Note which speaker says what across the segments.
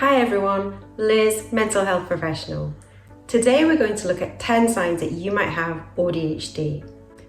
Speaker 1: Hi everyone, Liz, mental health professional. Today we're going to look at 10 signs that you might have AuDHD.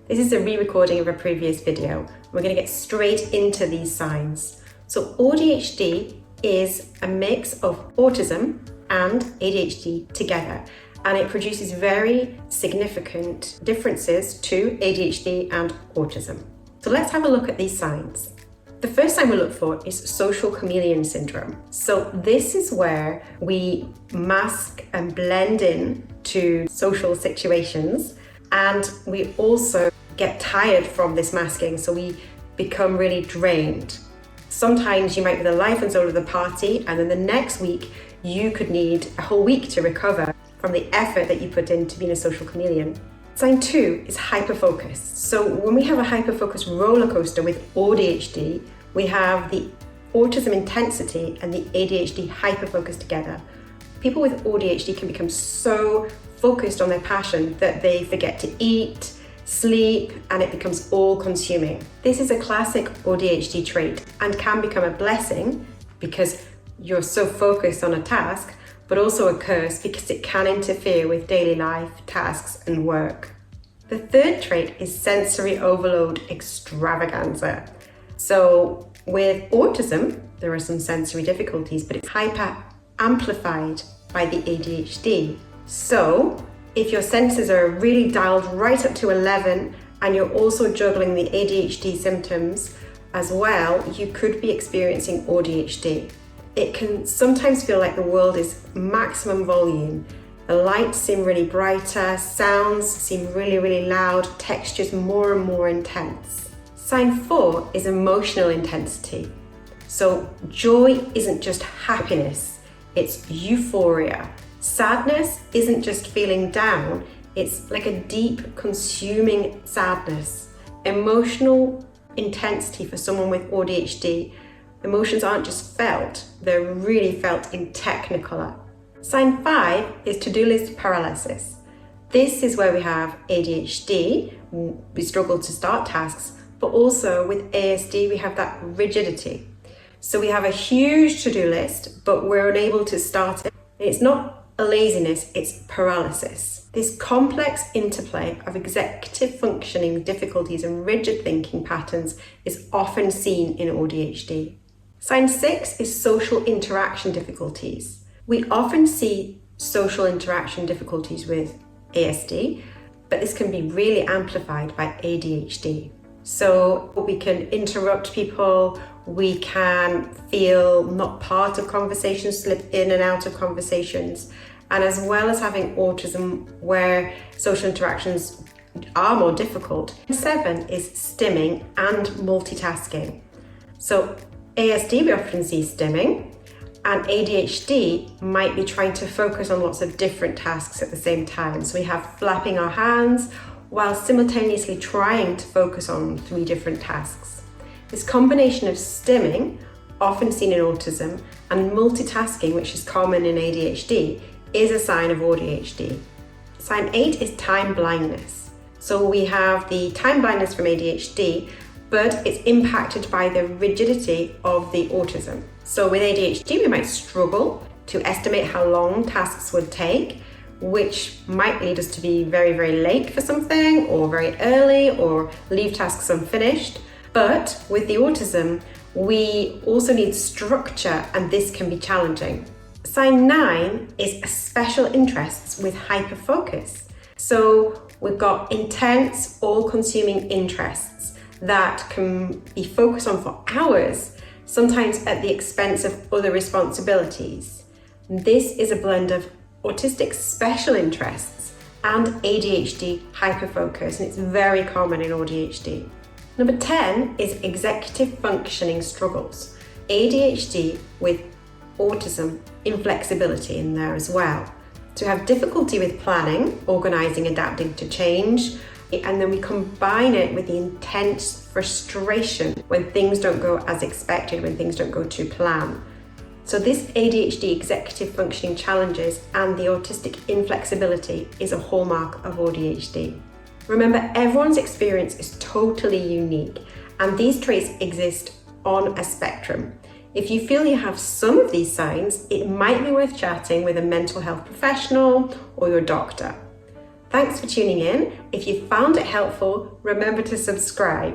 Speaker 1: This is a re-recording of a previous video. We're going to get straight into these signs. So AuDHD is a mix of autism and ADHD together, and it produces very significant differences to ADHD and autism. So let's have a look at these signs. The first sign we look for is social chameleon syndrome. So this is where we mask and blend in to social situations, and we also get tired from this masking, so we become really drained. Sometimes you might be the life and soul of the party, and then the next week you could need a whole week to recover from the effort that you put into being a social chameleon. Sign 2 is hyperfocus. So when we have a hyperfocus roller coaster with AuDHD, we have the autism intensity and the ADHD hyperfocus together. People with AuDHD can become so focused on their passion that they forget to eat, sleep, and it becomes all-consuming. This is a classic AuDHD trait and can become a blessing because you're so focused on a task, but also a curse because it can interfere with daily life, tasks, and work. The third trait is sensory overload extravaganza. So with autism, there are some sensory difficulties, but it's hyper amplified by the ADHD. So if your senses are really dialed right up to 11 and you're also juggling the ADHD symptoms as well, you could be experiencing AuDHD. It can sometimes feel like the world is maximum volume. The lights seem really brighter, sounds seem really loud, textures more and more intense. Sign 4 is emotional intensity. So joy isn't just happiness, it's euphoria. Sadness isn't just feeling down, it's like a deep, consuming sadness. Emotional intensity for someone with AuDHD, emotions aren't just felt, they're really felt in technicolor. Sign 5 is to-do list paralysis. This is where we have ADHD, we struggle to start tasks, but also with ASD we have that rigidity. So we have a huge to-do list, but we're unable to start it. It's not a laziness, it's paralysis. This complex interplay of executive functioning difficulties and rigid thinking patterns is often seen in AuDHD. Sign 6 is social interaction difficulties. We often see social interaction difficulties with ASD, but this can be really amplified by ADHD. So we can interrupt people, we can feel not part of conversations, slip in and out of conversations, and as well as having autism where social interactions are more difficult. 7 is stimming and multitasking. So ASD we often see stimming, and ADHD might be trying to focus on lots of different tasks at the same time. So we have flapping our hands while simultaneously trying to focus on 3 different tasks. This combination of stimming, often seen in autism, and multitasking, which is common in ADHD, is a sign of AuDHD. Sign 8 is time blindness. So we have the time blindness from ADHD, but it's impacted by the rigidity of the autism. So with ADHD, we might struggle to estimate how long tasks would take, which might lead us to be very late for something, or very early, or leave tasks unfinished. But with the autism, we also need structure, and this can be challenging. Sign 9 is special interests with hyperfocus. So we've got intense, all-consuming interests that can be focused on for hours, sometimes at the expense of other responsibilities. This is a blend of autistic special interests and ADHD hyperfocus, and it's very common in AuDHD. Number 10 is executive functioning struggles. ADHD with autism inflexibility in there as well. So we have difficulty with planning, organising, adapting to change, and then we combine it with the intense frustration when things don't go as expected, when things don't go to plan. So this ADHD executive functioning challenges and the autistic inflexibility is a hallmark of AuDHD. Remember, everyone's experience is totally unique, and these traits exist on a spectrum. If you feel you have some of these signs, it might be worth chatting with a mental health professional or your doctor. Thanks for tuning in. If you found it helpful, remember to subscribe.